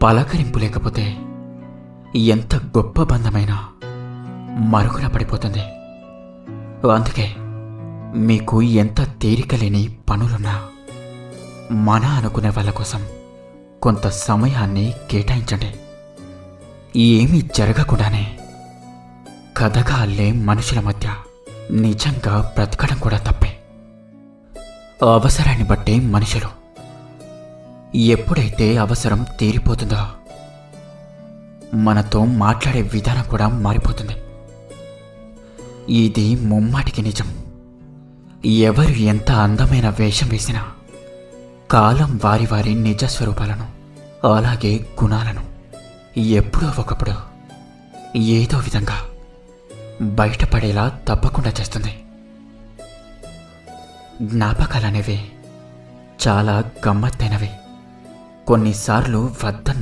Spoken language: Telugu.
పలకరింపు లేకపోతే ఎంత గొప్ప బంధమైనా మరుగున పడిపోతుంది. అందుకే మీకు ఎంత తీరిక లేని పనులున్నా మన అనుకునే వాళ్ళ కోసం కొంత సమయాన్ని కేటాయించండి. ఏమీ జరగకుండానే కథగా అల్లే మనుషుల మధ్య నిజంగా బ్రతకడం కూడా తప్పే. అవసరాన్ని బట్టే మనుషులు. ఎప్పుడైతే అవసరం తీరిపోతుందో మనతో మాట్లాడే విధానం కూడా మారిపోతుంది. ఇది ముమ్మాటికి నిజం. ఎవరు ఎంత అందమైన వేషం వేసినా కాలం వారి వారి నిజ స్వరూపాలను, అలాగే గుణాలను ఎప్పుడో ఒకప్పుడు ఏదో విధంగా బయటపడేలా తప్పకుండా చేస్తుంది. జ్ఞాపకాలనేవి చాలా గమ్మత్తైనవి. కొన్నిసార్లు వద్దన్న